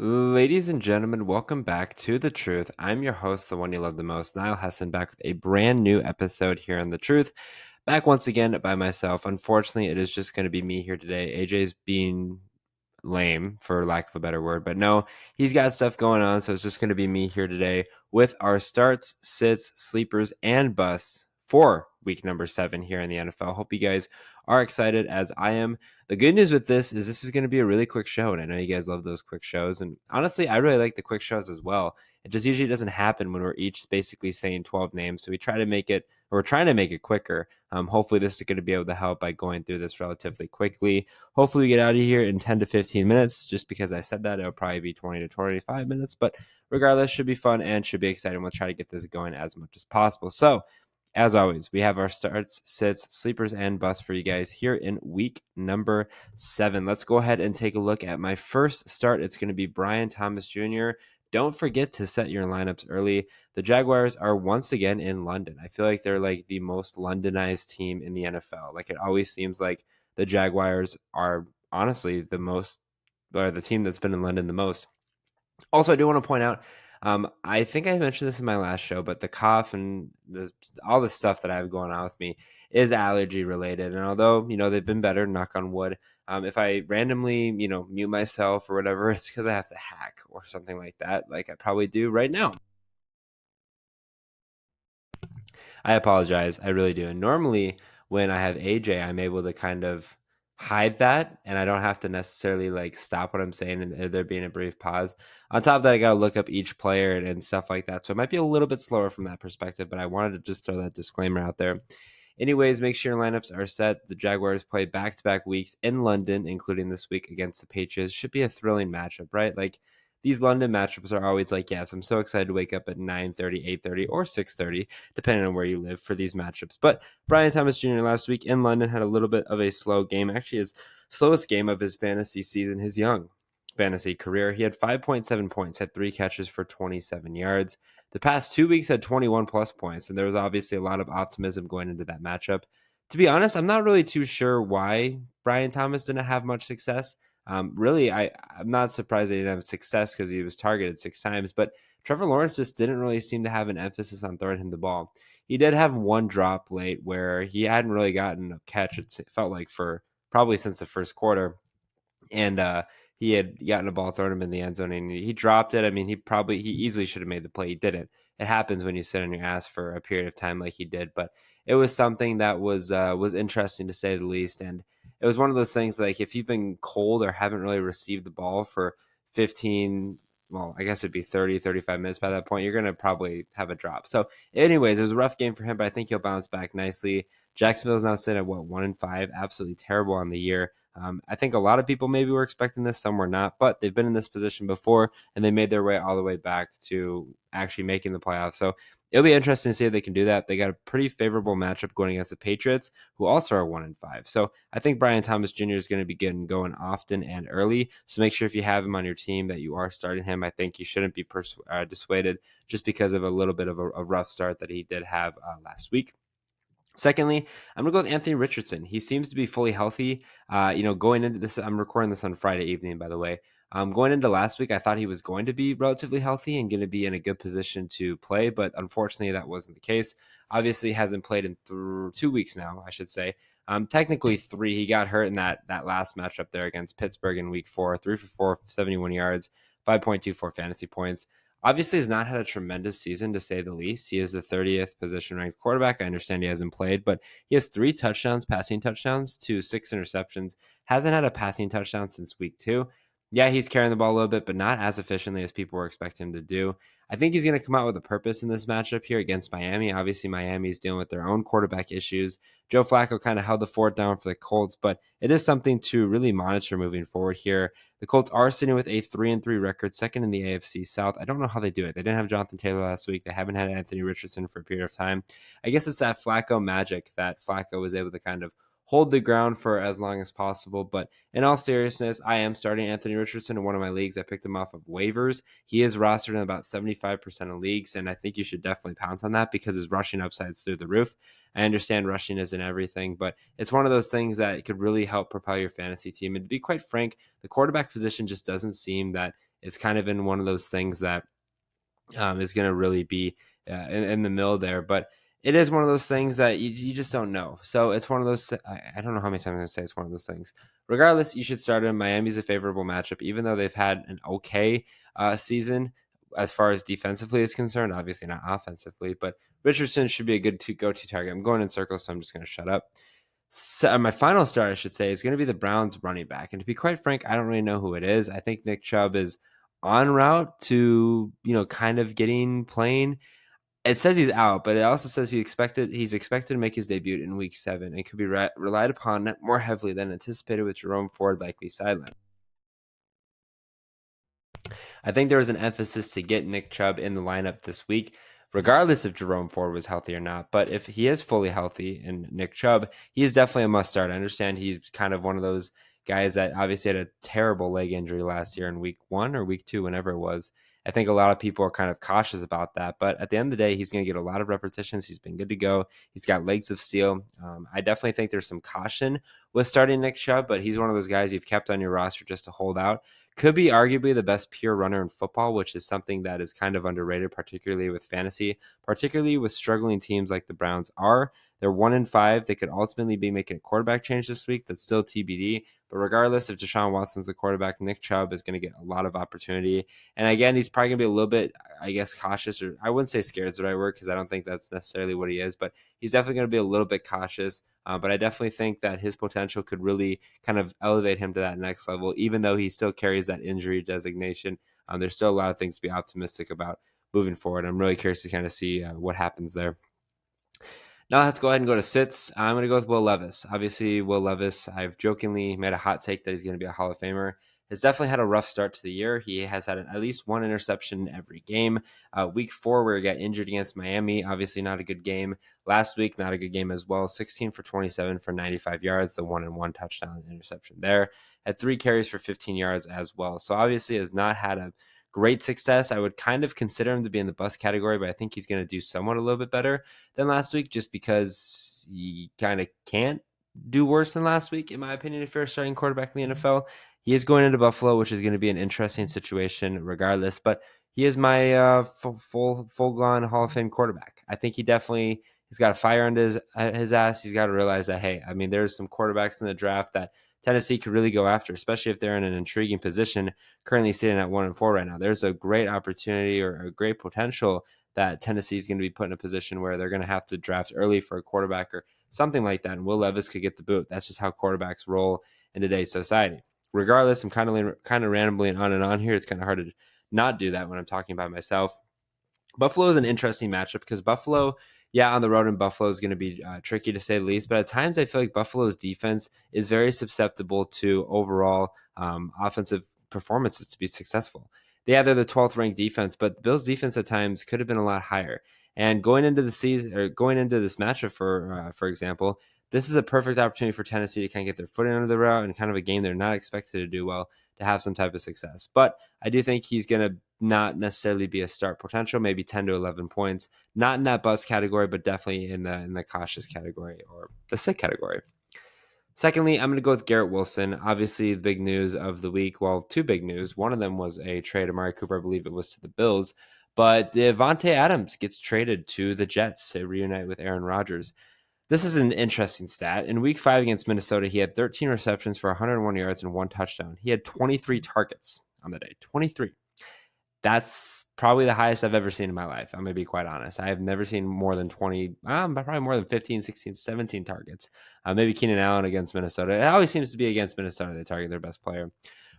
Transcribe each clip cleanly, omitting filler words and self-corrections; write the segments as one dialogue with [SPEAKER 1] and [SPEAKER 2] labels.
[SPEAKER 1] Ladies and gentlemen, welcome back to The Truth. I'm your host, the one you love the most, Niall Hessen, back with a brand new episode here on The Truth. Back once again by myself. Unfortunately, it is just going to be me here today. AJ's being lame, for lack of a better word, but no, he's got stuff going on, so it's just going to be me here today with our starts, sits, sleepers, and busts for week number 7 here in the NFL. Hope you guys are excited as I am. The good news with this is going to be a really quick show, and I know you guys love those quick shows, and honestly, I really like the quick shows as well. It just usually doesn't happen when we're each basically saying 12 names, so we try to make it, or we're trying to make it quicker. Hopefully, this is going to be able to help by going through this relatively quickly. Hopefully, we get out of here in 10 to 15 minutes. Just because I said that, it'll probably be 20 to 25 minutes, but regardless, should be fun and should be exciting. We'll try to get this going as much as possible. So, as always, we have our starts, sits, sleepers, and busts for you guys here in week number 7. Let's go ahead and take a look at my first start. It's going to be Brian Thomas Jr. Don't forget to set your lineups early. The Jaguars are once again in London. I feel like they're like the most Londonized team in the NFL. Like it always seems like the Jaguars are honestly the most, or the team that's been in London the most. Also, I do want to point out, I think I mentioned this in my last show, but the cough and all the stuff that I have going on with me is allergy related. And although, they've been better, knock on wood, if I randomly, mute myself or whatever, it's because I have to hack or something like that, like I probably do right now. I apologize. I really do. And normally, when I have AJ, I'm able to kind of hide that and I don't have to necessarily like stop what I'm saying and there being a brief pause. On top of that, I got to look up each player and stuff like that. So it might be a little bit slower from that perspective, but I wanted to just throw that disclaimer out there. Anyways, make sure your lineups are set. The Jaguars play back to back weeks in London, including this week against the Patriots. Should be a thrilling matchup, right? Like, these London matchups are always like, yes, I'm so excited to wake up at 9:30, 8:30, or 6:30, depending on where you live for these matchups. But Brian Thomas Jr. last week in London had a little bit of a slow game, actually his slowest game of his fantasy season, his young fantasy career. He had 5.7 points, had 3 catches for 27 yards. The past 2 weeks had 21 plus points, and there was obviously a lot of optimism going into that matchup. To be honest, I'm not really too sure why Brian Thomas didn't have much success. Really, I'm not surprised they didn't have success because he was targeted 6 times, but Trevor Lawrence just didn't really seem to have an emphasis on throwing him the ball. He did have one drop late where he hadn't really gotten a catch, it felt like, for probably since the first quarter. And he had gotten a ball thrown him in the end zone and he dropped it. I mean, he easily should have made the play. He didn't. It happens when you sit on your ass for a period of time like he did, but it was something that was interesting to say the least. And it was one of those things like if you've been cold or haven't really received the ball for 15, well, I guess it'd be 30, 35 minutes by that point, you're going to probably have a drop. So anyways, it was a rough game for him, but I think he'll bounce back nicely. Jacksonville's now sitting at 1-5, absolutely terrible on the year. I think a lot of people maybe were expecting this, some were not, but they've been in this position before and they made their way all the way back to actually making the playoffs. So it'll be interesting to see if they can do that. They got a pretty favorable matchup going against the Patriots, who also are 1-5. So I think Brian Thomas Jr. is going to be getting going often and early. So make sure if you have him on your team that you are starting him. I think you shouldn't be dissuaded just because of a little bit of a rough start that he did have last week. Secondly, I'm going to go with Anthony Richardson. He seems to be fully healthy. Going into this, I'm recording this on Friday evening, by the way. Going into last week, I thought he was going to be relatively healthy and going to be in a good position to play, but unfortunately, that wasn't the case. Obviously, he hasn't played in 2 weeks now, I should say. Technically 3. He got hurt in that last matchup there against Pittsburgh in week 4, 3 for 4, 71 yards, 5.24 fantasy points. Obviously, has not had a tremendous season, to say the least. He is the 30th position-ranked quarterback. I understand he hasn't played, but he has 3 touchdowns, passing touchdowns, to 6 interceptions. Hasn't had a passing touchdown since week 2. Yeah, he's carrying the ball a little bit, but not as efficiently as people were expecting him to do. I think he's going to come out with a purpose in this matchup here against Miami. Obviously, Miami's dealing with their own quarterback issues. Joe Flacco kind of held the fort down for the Colts, but it is something to really monitor moving forward here. The Colts are sitting with a 3-3 record, second in the AFC South. I don't know how they do it. They didn't have Jonathan Taylor last week. They haven't had Anthony Richardson for a period of time. I guess it's that Flacco magic that Flacco was able to kind of hold the ground for as long as possible. But in all seriousness, I am starting Anthony Richardson in one of my leagues. I picked him off of waivers. He is rostered in about 75% of leagues, and I think you should definitely pounce on that because his rushing upside's through the roof. I understand rushing isn't everything, but it's one of those things that could really help propel your fantasy team. And to be quite frank, the quarterback position just doesn't seem that it's kind of in one of those things that is going to really be in the middle there. But it is one of those things that you just don't know. So it's one of those. I don't know how many times I'm going to say it's one of those things. Regardless, you should start him. Miami's a favorable matchup, even though they've had an okay season as far as defensively is concerned. Obviously not offensively, but Richardson should be a good go-to target. I'm going in circles, so I'm just going to shut up. So my final start, I should say, is going to be the Browns running back. And to be quite frank, I don't really know who it is. I think Nick Chubb is en route to, kind of getting playing. It says he's out, but it also says he's expected to make his debut in week 7 and could be relied upon more heavily than anticipated, with Jerome Ford likely sidelined. I think there was an emphasis to get Nick Chubb in the lineup this week, regardless if Jerome Ford was healthy or not. But if he is fully healthy in Nick Chubb, he is definitely a must start. I understand he's kind of one of those guys that obviously had a terrible leg injury last year in week 1 or week 2, whenever it was. I think a lot of people are kind of cautious about that. But at the end of the day, he's going to get a lot of repetitions. He's been good to go. He's got legs of steel. I definitely think there's some caution with starting Nick Chubb, but he's one of those guys you've kept on your roster just to hold out. Could be arguably the best pure runner in football, which is something that is kind of underrated, particularly with fantasy, particularly with struggling teams like the Browns are. They're 1-5. They could ultimately be making a quarterback change this week. That's still TBD. But regardless, if Deshaun Watson's the quarterback, Nick Chubb is going to get a lot of opportunity. And again, he's probably going to be a little bit, I guess, cautious, or I wouldn't say scared is the right word, because I don't think that's necessarily what he is, but he's definitely going to be a little bit cautious. But I definitely think that his potential could really kind of elevate him to that next level, even though he still carries that injury designation. There's still a lot of things to be optimistic about moving forward. I'm really curious to kind of see what happens there. Now let's go ahead and go to sits. I'm going to go with Will Levis. Obviously, Will Levis, I've jokingly made a hot take that he's going to be a Hall of Famer. Has definitely had a rough start to the year. He has had at least one interception in every game. Week 4, where he got injured against Miami, obviously not a good game. Last week, not a good game as well. 16 for 27 for 95 yards, the 1-and-1 touchdown interception there. Had 3 carries for 15 yards as well. So obviously has not had a great success. I would kind of consider him to be in the bust category, but I think he's going to do somewhat a little bit better than last week, just because he kind of can't do worse than last week, in my opinion, if you're a starting quarterback in the NFL. He is going into Buffalo, which is going to be an interesting situation regardless, but he is my full-gone Hall of Fame quarterback. I think he definitely has got a fire under his ass. He's got to realize that, hey, I mean, there's some quarterbacks in the draft that Tennessee could really go after, especially if they're in an intriguing position, currently sitting at 1-4 right now. There's a great opportunity or a great potential that Tennessee is going to be put in a position where they're going to have to draft early for a quarterback or something like that. And Will Levis could get the boot. That's just how quarterbacks roll in today's society. Regardless, I'm kind of rambling on and on here. It's kind of hard to not do that when I'm talking about myself. Buffalo is an interesting matchup because Buffalo, on the road in Buffalo is going to be tricky to say the least. But at times I feel like Buffalo's defense is very susceptible to overall offensive performances to be successful. They're the 12th ranked defense, but the Bills' defense at times could have been a lot higher. And going into the season, or going into this matchup, for example, this is a perfect opportunity for Tennessee to kind of get their foot under the route and kind of a game they're not expected to do well to have some type of success. But I do think he's going to not necessarily be a start potential, maybe 10 to 11 points, not in that bust category, but definitely in the cautious category or the sick category. Secondly, I'm going to go with Garrett Wilson. Obviously, the big news of the week, well, 2 big news. One of them was a trade. Amari Cooper, I believe it was to the Bills, but Devontae Adams gets traded to the Jets to reunite with Aaron Rodgers. This is an interesting stat. In week 5 against Minnesota, he had 13 receptions for 101 yards and 1 touchdown. He had 23 targets on the day. 23. That's probably the highest I've ever seen in my life. I'm going to be quite honest. I have never seen more than 20, probably more than 15, 16, 17 targets. Maybe Keenan Allen against Minnesota. It always seems to be against Minnesota. They target their best player.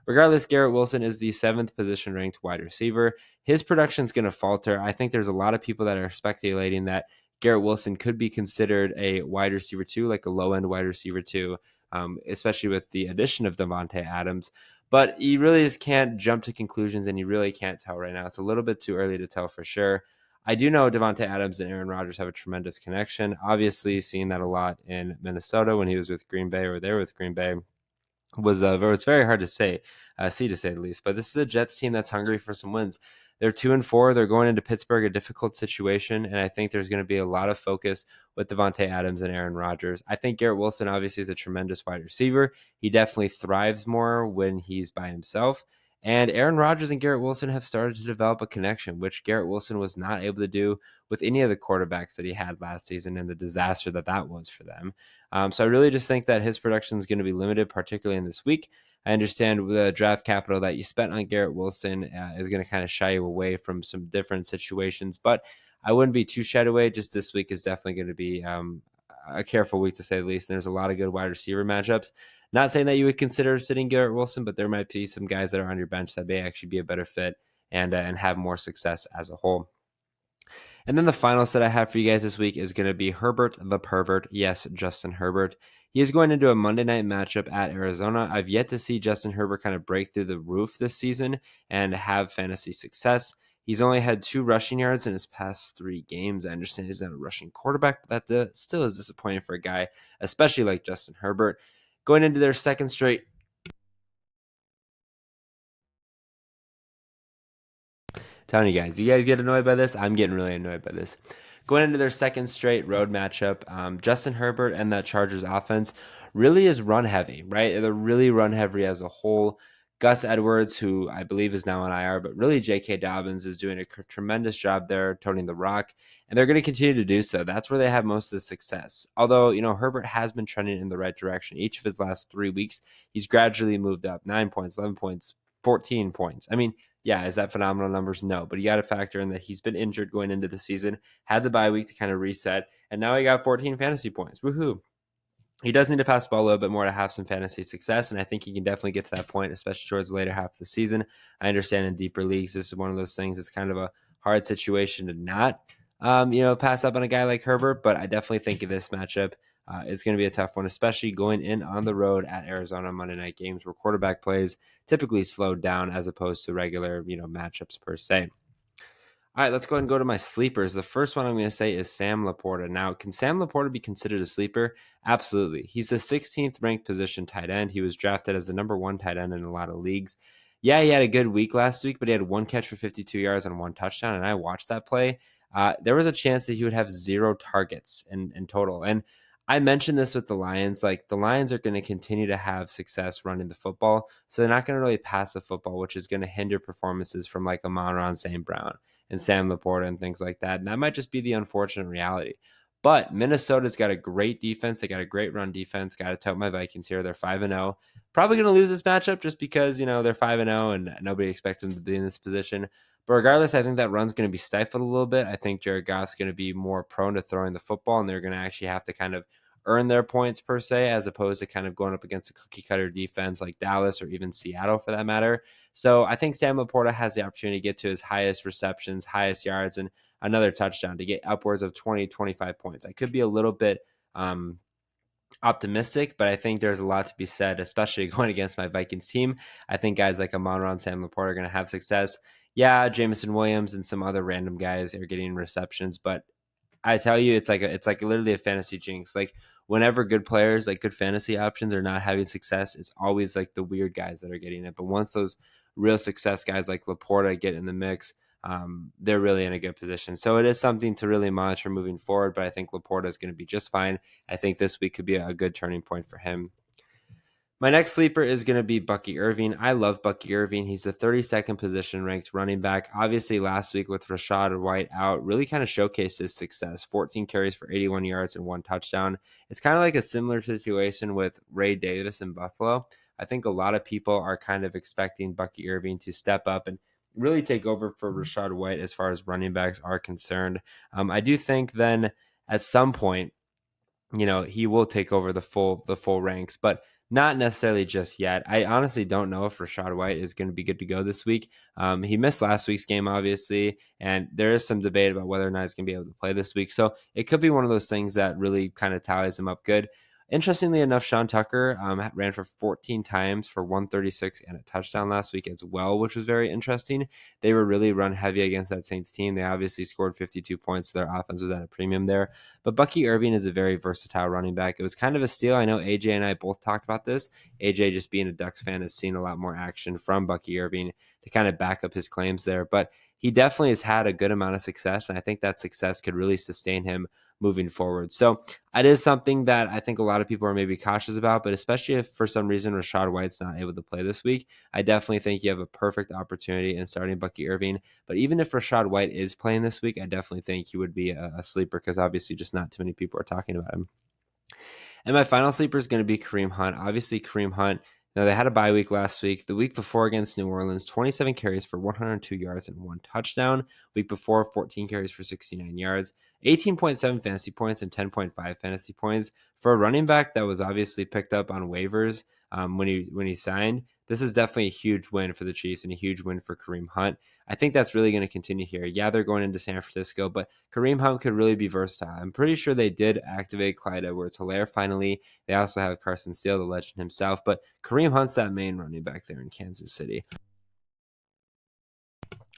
[SPEAKER 1] Regardless, Garrett Wilson is the 7th position ranked wide receiver. His production is going to falter. I think there's a lot of people that are speculating that Garrett Wilson could be considered a wide receiver 2, like a low-end wide receiver 2, especially with the addition of Devontae Adams. But you really just can't jump to conclusions, and you really can't tell right now. It's a little bit too early to tell for sure. I do know Devontae Adams and Aaron Rodgers have a tremendous connection. Obviously, seeing that a lot in Minnesota when he was with Green Bay, or they were with Green Bay, it's very hard to see to say the least. But this is a Jets team that's hungry for some wins. They're 2-4. They're going into Pittsburgh, a difficult situation, and I think there's going to be a lot of focus with Devontae Adams and Aaron Rodgers. I think Garrett Wilson obviously is a tremendous wide receiver. He definitely thrives more when he's by himself. And Aaron Rodgers and Garrett Wilson have started to develop a connection, which Garrett Wilson was not able to do with any of the quarterbacks that he had last season and the disaster that was for them. So I really just think that his production is going to be limited, particularly in this week. I understand the draft capital that you spent on Garrett Wilson is going to kind of shy you away from some different situations, but I wouldn't be too shied away. Just this week is definitely going to be a careful week to say the least. And there's a lot of good wide receiver matchups. Not saying that you would consider sitting Garrett Wilson, but there might be some guys that are on your bench that may actually be a better fit and have more success as a whole. And then the final set I have for you guys this week is going to be Herbert the Pervert. Yes, Justin Herbert. He is going into a Monday night matchup at Arizona. I've yet to see Justin Herbert kind of break through the roof this season and have fantasy success. He's only had 2 rushing yards in his past 3 games. I understand he's not a rushing quarterback, but that still is disappointing for a guy, especially like Justin Herbert. Going into their second straight telling you guys get annoyed by this? I'm getting really annoyed by this. Going into their second straight road matchup, Justin Herbert and that Chargers offense really is run heavy, right? They're really run heavy as a whole. Gus Edwards, who I believe is now on IR, but really J.K. Dobbins is doing a tremendous job there, toting the rock, and they're going to continue to do so. That's where they have most of the success. Although, Herbert has been trending in the right direction. Each of his last 3 weeks, he's gradually moved up 9 points, 11 points, 14 points. I mean, yeah, is that phenomenal numbers? No, but you got to factor in that he's been injured going into the season, had the bye week to kind of reset, and now he got 14 fantasy points. Woohoo. He does need to pass the ball a little bit more to have some fantasy success, and I think he can definitely get to that point, especially towards the later half of the season. I understand in deeper leagues, this is one of those things. It's kind of a hard situation to not, pass up on a guy like Herbert, but I definitely think in this matchup, it's going to be a tough one, especially going in on the road at Arizona Monday night games where quarterback plays typically slowed down as opposed to regular, matchups per se. All right, let's go ahead and go to my sleepers. The first one I'm going to say is Sam Laporta. Now, can Sam Laporta be considered a sleeper? Absolutely. He's the 16th ranked position tight end. He was drafted as the number 1 tight end in a lot of leagues. Yeah, he had a good week last week, but he had 1 catch for 52 yards and 1 touchdown, and I watched that play. There was a chance that he would have 0 targets in total. And I mentioned this with the Lions. Like, the Lions are going to continue to have success running the football, so they're not going to really pass the football, which is going to hinder performances from like Amon-Ra St. Brown and Sam Laporta and things like that. And that might just be the unfortunate reality. But Minnesota's got a great defense. They got a great run defense. Got to tout my Vikings here. They're 5-0. Probably going to lose this matchup just because, they're 5-0 and nobody expects them to be in this position. But regardless, I think that run's going to be stifled a little bit. I think Jared Goff's going to be more prone to throwing the football, and they're going to actually have to kind of earn their points per se, as opposed to kind of going up against a cookie cutter defense like Dallas or even Seattle for that matter. So I think Sam Laporta has the opportunity to get to his highest receptions, highest yards, and another touchdown to get upwards of 20, 25 points. I could be a little bit optimistic, but I think there's a lot to be said, especially going against my Vikings team. I think guys like Amon-Ra and Sam Laporta are going to have success. Yeah, Jameson Williams and some other random guys are getting receptions, but I tell you, it's like literally a fantasy jinx. Like, whenever good players, like good fantasy options, are not having success, it's always like the weird guys that are getting it. But once those real success guys like Laporta get in the mix, they're really in a good position. So it is something to really monitor moving forward. But I think Laporta is going to be just fine. I think this week could be a good turning point for him. My next sleeper is going to be Bucky Irving. I love Bucky Irving. He's the 32nd position ranked running back. Obviously, last week with Rachaad White out, really kind of showcased his success. 14 carries for 81 yards and 1 touchdown. It's kind of like a similar situation with Ray Davis in Buffalo. I think a lot of people are kind of expecting Bucky Irving to step up and really take over for Rachaad White as far as running backs are concerned. I do think then at some point, he will take over the full ranks, but not necessarily just yet. I honestly don't know if Rachaad White is going to be good to go this week. He missed last week's game, obviously, and there is some debate about whether or not he's going to be able to play this week. So it could be one of those things that really kind of tallies him up good. Interestingly enough, Sean Tucker ran for 14 times for 136 and a touchdown last week as well, which was very interesting. They were really run heavy against that Saints team. They obviously scored 52 points, so their offense was at a premium there. But Bucky Irving is a very versatile running back. It was kind of a steal. I know AJ and I both talked about this. AJ, just being a Ducks fan, has seen a lot more action from Bucky Irving to kind of back up his claims there. But he definitely has had a good amount of success, and I think that success could really sustain him moving forward. So it is something that I think a lot of people are maybe cautious about, but especially if for some reason Rashad White's not able to play this week, I definitely think you have a perfect opportunity in starting Bucky Irving. But even if Rashad White is playing this week, I definitely think he would be a sleeper because obviously just not too many people are talking about him. And my final sleeper is going to be Kareem Hunt. Obviously, Kareem Hunt, they had a bye week last week. The week before against New Orleans, 27 carries for 102 yards and 1 touchdown. Week before, 14 carries for 69 yards, 18.7 fantasy points and 10.5 fantasy points. For a running back that was obviously picked up on waivers when he signed, this is definitely a huge win for the Chiefs and a huge win for Kareem Hunt. I think that's really going to continue here. Yeah, they're going into San Francisco, but Kareem Hunt could really be versatile. I'm pretty sure they did activate Clyde Edwards-Helaire finally. They also have Carson Steele, the legend himself, but Kareem Hunt's that main running back there in Kansas City,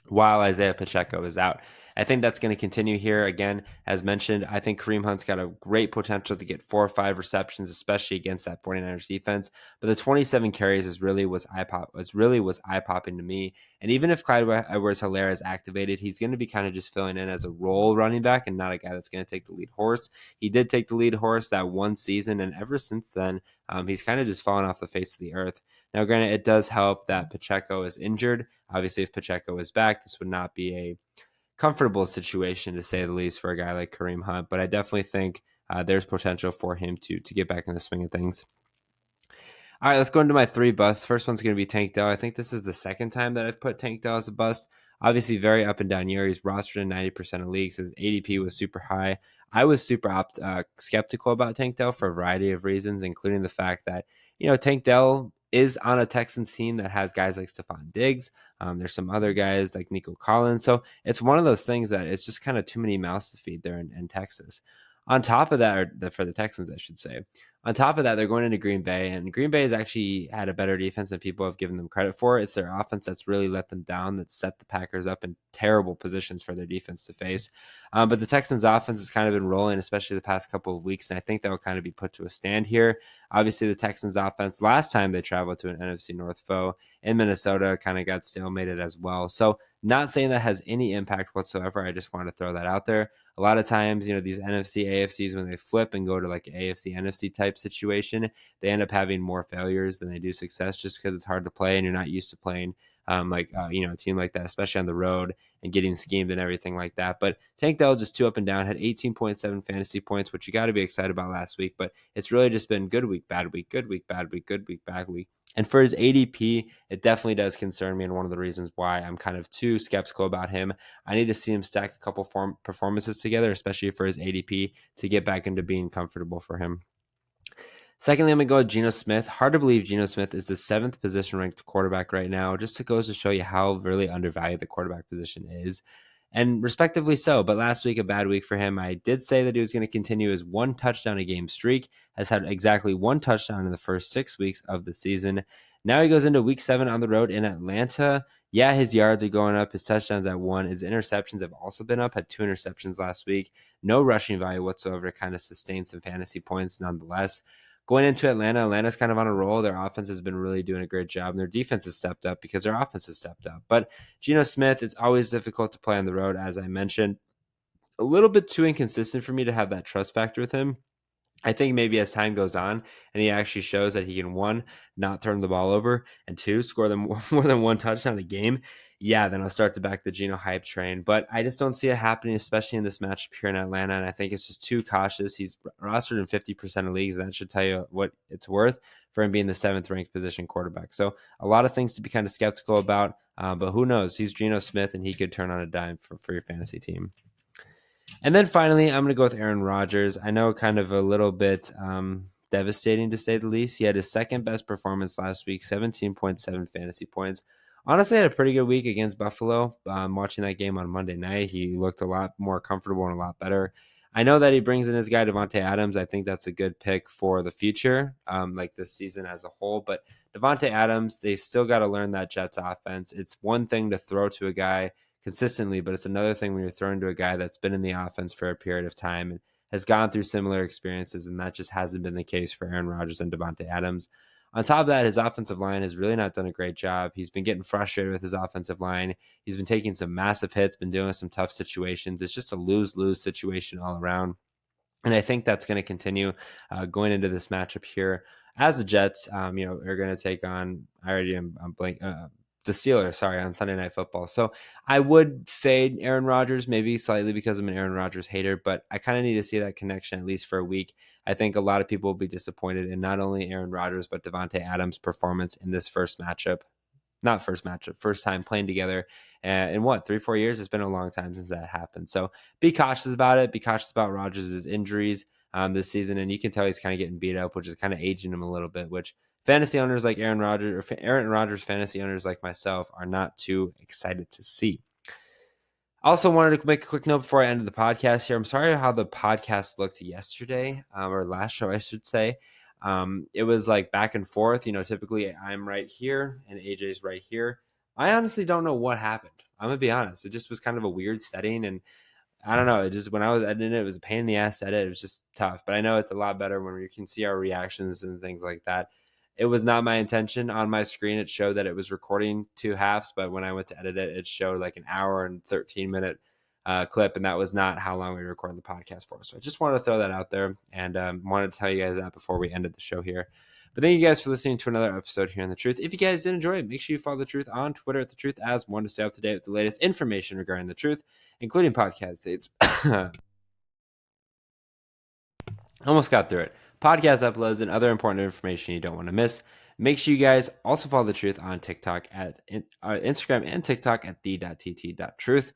[SPEAKER 1] while Isaiah Pacheco is out. I think that's going to continue here. Again, as mentioned, I think Kareem Hunt's got a great potential to get 4 or 5 receptions, especially against that 49ers defense. But the 27 carries is really was eye-popping to me. And even if Clyde Edwards-Helaire is activated, he's going to be kind of just filling in as a role running back and not a guy that's going to take the lead horse. He did take the lead horse that one season, and ever since then, he's kind of just fallen off the face of the earth. Now, granted, it does help that Pacheco is injured. Obviously, if Pacheco is back, this would not be a comfortable situation, to say the least, for a guy like Kareem Hunt. But I definitely think there's potential for him to get back in the swing of things. All right, let's go into my 3 busts. First one's going to be Tank Dell. I think this is the second time that I've put Tank Dell as a bust. Obviously, very up and down year. He's rostered in 90% of leagues. His ADP was super high. I was super skeptical about Tank Dell for a variety of reasons, including the fact that, Tank Dell is on a Texans team that has guys like Stephon Diggs. There's some other guys like Nico Collins. So it's one of those things that it's just kind of too many mouths to feed there in Texas. On top of that, or for the Texans, I should say, on top of that, they're going into Green Bay, and Green Bay has actually had a better defense than people have given them credit for. It's their offense that's really let them down, that's set the Packers up in terrible positions for their defense to face. But the Texans' offense has kind of been rolling, especially the past couple of weeks, and I think that will kind of be put to a stand here. Obviously, the Texans' offense, last time they traveled to an NFC North foe in Minnesota, kind of got stalemated as well. So not saying that has any impact whatsoever. I just want to throw that out there. A lot of times, these NFC, AFCs, when they flip and go to like an AFC, NFC type situation, they end up having more failures than they do success just because it's hard to play and you're not used to playing a team like that, especially on the road and getting schemed and everything like that. But Tank Dell just 2 up and down, had 18.7 fantasy points, which you got to be excited about last week. But it's really just been good week, bad week, good week, bad week, good week, bad week. And for his ADP, it definitely does concern me, and one of the reasons why I'm kind of too skeptical about him. I need to see him stack a couple performances together, especially for his ADP, to get back into being comfortable for him. Secondly, I'm going to go with Geno Smith. Hard to believe Geno Smith is the 7th position ranked quarterback right now. Just goes to show you how really undervalued the quarterback position is, and respectively so. But last week, a bad week for him. I did say that he was going to continue his 1 touchdown a game streak, has had exactly 1 touchdown in the first 6 weeks of the season. Now he goes into week 7 on the road in Atlanta. Yeah, his yards are going up. His touchdowns at 1. His interceptions have also been up. Had 2 interceptions last week. No rushing value whatsoever to kind of sustain some fantasy points nonetheless. Going into Atlanta's kind of on a roll. Their offense has been really doing a great job, and their defense has stepped up because their offense has stepped up. But Geno Smith, it's always difficult to play on the road, as I mentioned. A little bit too inconsistent for me to have that trust factor with him. I think maybe as time goes on and he actually shows that he can, 1, not turn the ball over, and 2, score them more than 1 touchdown a game, then I'll start to back the Geno hype train. But I just don't see it happening, especially in this matchup here in Atlanta, and I think it's just too cautious. He's rostered in 50% of leagues, and that should tell you what it's worth for him being the 7th ranked position quarterback. So a lot of things to be kind of skeptical about, but who knows? He's Geno Smith, and he could turn on a dime for your fantasy team. And then finally, I'm going to go with Aaron Rodgers. I know, kind of a little bit devastating to say the least. He had his 2nd best performance last week, 17.7 fantasy points. Honestly, had a pretty good week against Buffalo. Watching that game on Monday night, he looked a lot more comfortable and a lot better. I know that he brings in his guy, Davante Adams. I think that's a good pick for the future, like this season as a whole. But Davante Adams, they still got to learn that Jets offense. It's one thing to throw to a guy consistently, but it's another thing when you're throwing to a guy that's been in the offense for a period of time and has gone through similar experiences, and that just hasn't been the case for Aaron Rodgers and Davante Adams. On top of that, his offensive line has really not done a great job. He's been getting frustrated with his offensive line. He's been taking some massive hits, been dealing with some tough situations. It's just a lose-lose situation all around. And I think that's going to continue going into this matchup here, as the Jets, are going to take on. I'm blank. The Steelers, sorry, on Sunday Night Football. So I would fade Aaron Rodgers, maybe slightly because I'm an Aaron Rodgers hater, but I kind of need to see that connection at least for a week. I think a lot of people will be disappointed in not only Aaron Rodgers, but Devontae Adams' performance in this first matchup. Not first matchup, first time playing together. In what, 3-4 years? It's been a long time since that happened. So be cautious about it. Be cautious about Rodgers' injuries this season. And you can tell he's kind of getting beat up, which is kind of aging him a little bit, which fantasy owners like Aaron Rodgers, or Aaron Rodgers fantasy owners like myself, are not too excited to see. I also wanted to make a quick note before I ended the podcast here. I'm sorry how the podcast looked yesterday, or last show, I should say. It was like back and forth. Typically I'm right here and AJ's right here. I honestly don't know what happened. I'm going to be honest. It just was kind of a weird setting. And I don't know. It just, when I was editing it, it was a pain in the ass to edit. It was just tough. But I know it's a lot better when you can see our reactions and things like that. It was not my intention on my screen. It showed that it was recording 2 halves, but when I went to edit it, it showed like an hour and 13-minute clip, and that was not how long we recorded the podcast for. So I just wanted to throw that out there, and wanted to tell you guys that before we ended the show here. But thank you guys for listening to another episode here on The Truth. If you guys did enjoy it, make sure you follow The Truth on Twitter at @TheTruthAs1 to stay up to date with the latest information regarding The Truth, including podcast dates. Almost got through it. Podcast uploads and other important information you don't want to miss. Make sure you guys also follow The Truth on TikTok at Instagram and TikTok at the.tt.truth.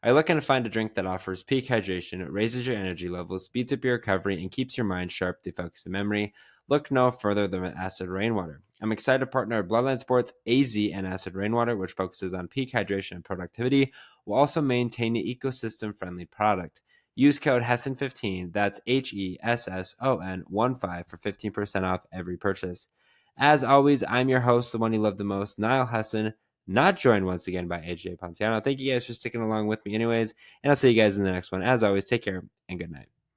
[SPEAKER 1] Are you looking to find a drink that offers peak hydration, raises your energy levels, speeds up your recovery, and keeps your mind sharp through focus and memory? Look no further than Acid Rainwater. I'm excited to partner with Bloodline Sports, AZ, and Acid Rainwater, which focuses on peak hydration and productivity, while also maintaining an ecosystem-friendly product. Use code HESSON15, that's HESSON15 for 15% off every purchase. As always, I'm your host, the one you love the most, Niall Hesson, not joined once again by AJ Ponciano. Thank you guys for sticking along with me anyways, and I'll see you guys in the next one. As always, take care and good night.